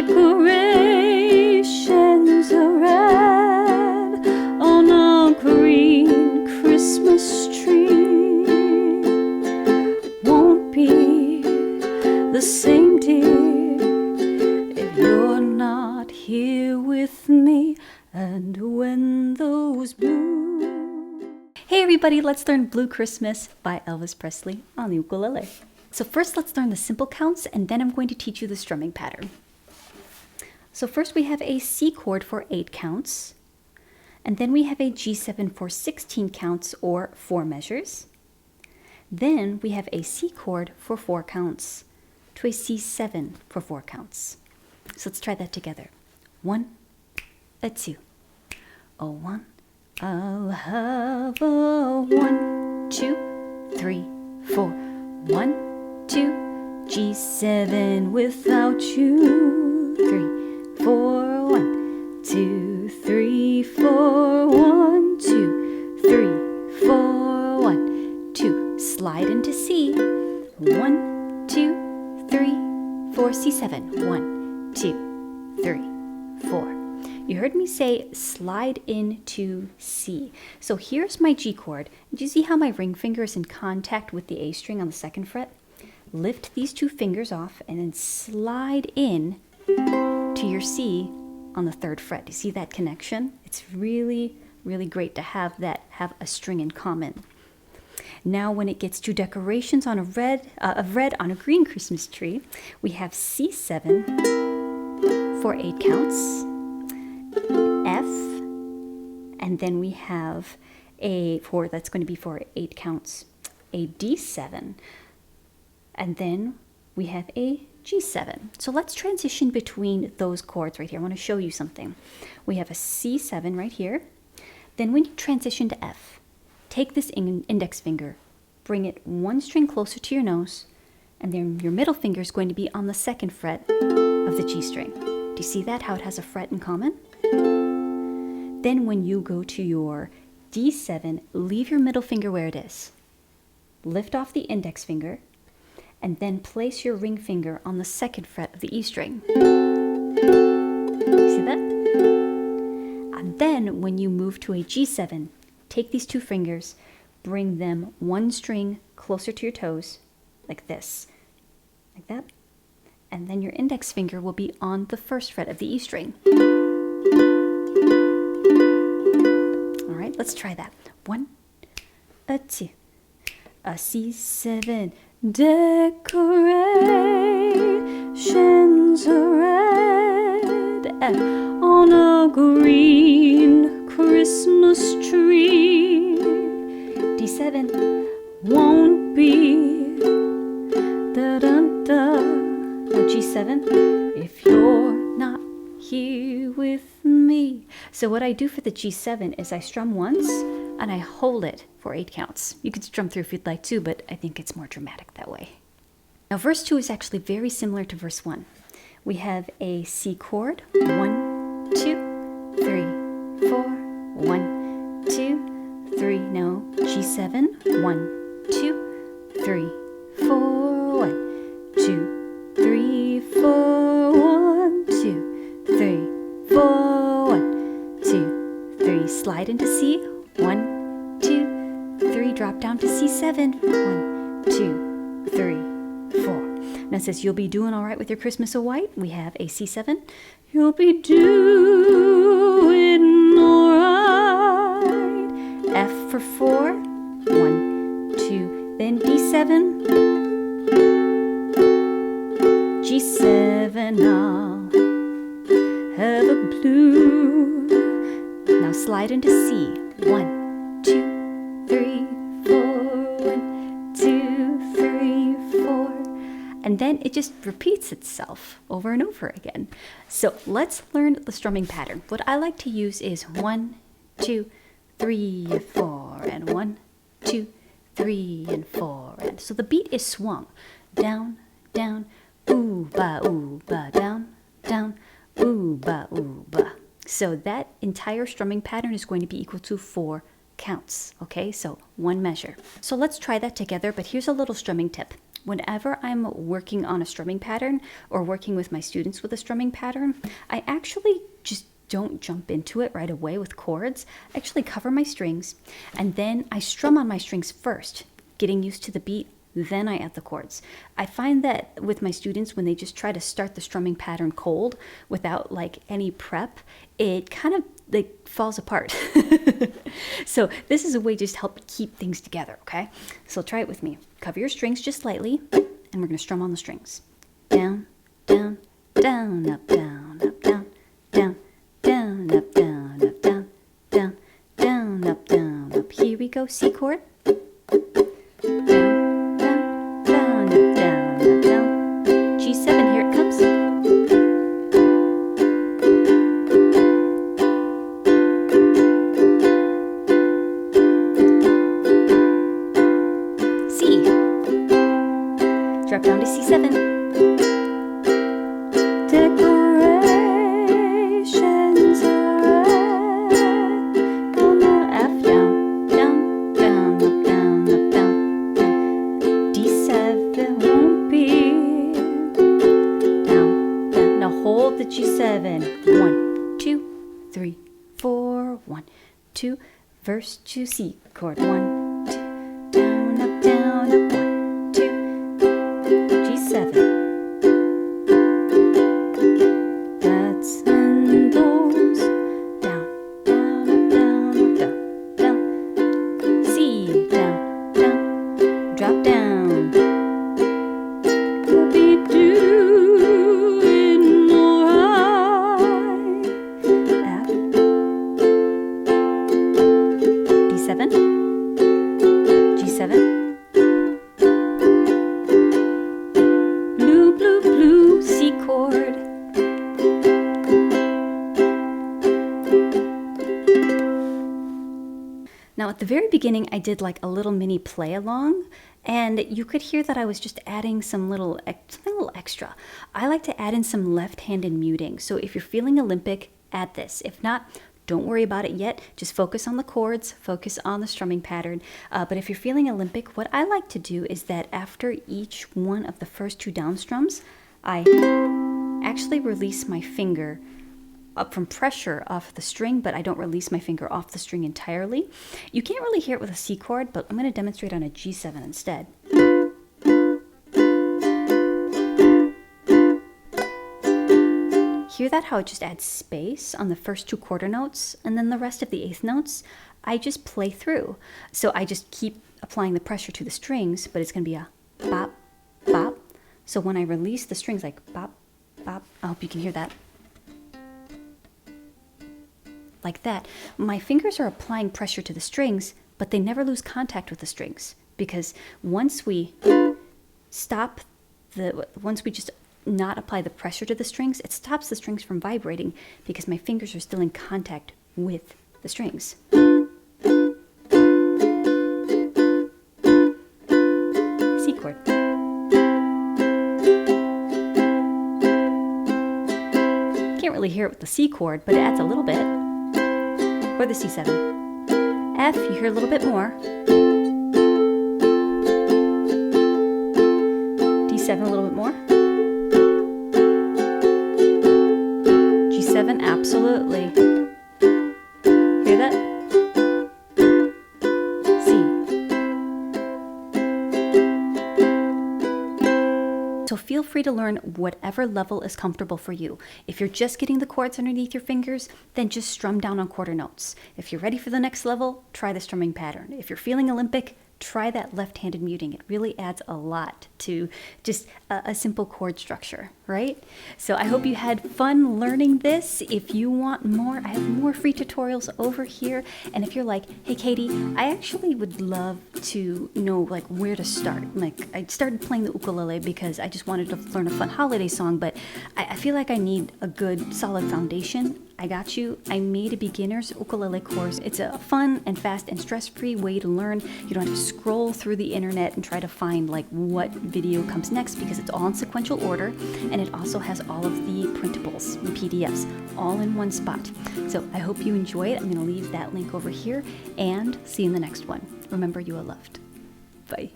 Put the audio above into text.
decorations are red on a green Christmas tree. Won't be the same, dear, if you're not here with me. And when those blue... Hey everybody, let's learn Blue Christmas by Elvis Presley on the ukulele. So first let's learn the simple counts, and then I'm going to teach you the strumming pattern. So first we have a C chord for 8 counts, and then we have a G7 for 16 counts or 4 measures. Then we have a C chord for 4 counts to a C7 for 4 counts. So let's try that together. 1, a 2, a 1, I'll have a 1, 2, 3, 4, 1, 2, G7 without you, 3, 4, 1, 2, 3, 4, 1, 2, 3, 4, 1, 2, slide into C, 1, 2, 3, 4, C7, 1, 2, 3, 4. You heard me say slide into C. So here's my G chord. Do you see how my ring finger is in contact with the A string on the 2nd fret? Lift these 2 fingers off and then slide in to your C on the 3rd fret. Do you see that connection? It's really, really great to have a string in common. Now when it gets to decorations on of red on a green Christmas tree, we have C7 for 8 counts, F, and then we have that's going to be for 8 counts, a D7, and then we have a G7. So let's transition between those chords right here. I want to show you something. We have a C7 right here. Then when you transition to F, take this index finger, bring it 1 string closer to your nose, and then your middle finger is going to be on the 2nd fret of the G string. Do you see that, how it has a fret in common? Then when you go to your D7, leave your middle finger where it is. Lift off the index finger, and then place your ring finger on the 2nd fret of the E string. See that? And then when you move to a G7, take these 2 fingers, bring them 1 string closer to your toes, like this, like that. And then your index finger will be on the 1st fret of the E string. All right, let's try that. 1, a 2, a C7, decorations are red on a green Christmas tree. D7 won't be da-da-da. Now G7, if you're not here with me. So what I do for the G7 is I strum once and I hold it for 8 counts. You could strum through if you'd like to, but I think it's more dramatic that way. Now verse 2 is actually very similar to verse 1. We have a C chord, 1, 2, 3, 4, 1, 2, 3. Now G7, 1, 2, 3, 4, 1, 2, 3, 4, 1, 2, 3, 4, 1, 2, 3. Slide into C, 1, 2, 3. Drop down to C7, 1, 2, 3, 4. Now it says you'll be doing all right with your Christmas of white. We have a C7. You'll be doing all right. F for 4, 1, 2. Then D7. G7, I'll have a blue. Now slide into C. 1, 2, 3, 4, 1, 2, 3, 4. And then it just repeats itself over and over again. So let's learn the strumming pattern. What I like to use is 1, 2, 3, 4, and 1, 2, 3, and 4. And so the beat is swung. Down, down, ooh, ba, down, down, ooh, ba, ooh, ba. So that entire strumming pattern is going to be equal to 4 counts, okay? So 1 measure. So let's try that together, but here's a little strumming tip. whenever I'm working on a strumming pattern or working with my students with a strumming pattern, I actually just don't jump into it right away with chords. I actually cover my strings and then I strum on my strings first, getting used to the beat, then I add the chords. I find that with my students, when they just try to start the strumming pattern cold without like any prep, it kind of like falls apart. So this is a way just to help keep things together, okay? So try it with me. Cover your strings just slightly, and we're gonna strum on the strings. Down, down, down, up, down, up, down, down, down, up, down, up, down, down, down, up, down, up. Here we go, C chord. G7, here it comes. C. Drop down to C7. Decorations are on the F, down, down, down, up, down, up, down, down. D7 won't be down, down. Now hold the G7. 1, 2, 3, 4. 1, 2. Verse to C chord. 1, 2. Down, up, down, up. 1, 2. G7. That's and those. Down, down, up, down, up, down, down. C, down, down. Drop down. Be doing alright. F. D7. G7. Blue, blue, blue, C chord. Now at the very beginning, I did like a little mini play along, and you could hear that I was just adding something a little extra. I like to add in some left-handed muting. So if you're feeling Olympic, add this. If not, don't worry about it yet. Just focus on the chords, focus on the strumming pattern. But if you're feeling Olympic, what I like to do is that after each one of the first 2 down strums, I actually release my finger up from pressure off the string, but I don't release my finger off the string entirely. You can't really hear it with a C chord, but I'm going to demonstrate on a G7 instead. Hear that, how it just adds space on the first 2 quarter notes, and then the rest of the 8th notes, I just play through. So I just keep applying the pressure to the strings, but it's going to be a bop, bop. So when I release the strings, like bop, bop, I hope you can hear that. Like that. My fingers are applying pressure to the strings, but they never lose contact with the strings, because once we just not apply the pressure to the strings, it stops the strings from vibrating because my fingers are still in contact with the strings. C chord. Can't really hear it with the C chord, but it adds a little bit. Or the C7. F, you hear a little bit more. D7 a little bit more. G7, absolutely. Hear that? C. So feel free to learn whatever level is comfortable for you. If you're just getting the chords underneath your fingers, then just strum down on quarter notes. If you're ready for the next level, try the strumming pattern. If you're feeling Olympic, try that left-handed muting. It really adds a lot to just a simple chord structure, right? So I hope you had fun learning this. If you want more, I have more free tutorials over here. And if you're like, hey Katie, I actually would love to know like where to start. Like I started playing the ukulele because I just wanted to learn a fun holiday song, but I feel like I need a good solid foundation. I got you. I made a beginner's ukulele course. It's a fun and fast and stress-free way to learn. You don't have to scroll through the internet and try to find like what video comes next, because it's all in sequential order, and it also has all of the printables and PDFs all in one spot. So I hope you enjoy it. I'm going to leave that link over here, and see you in the next one. Remember, you are loved. Bye.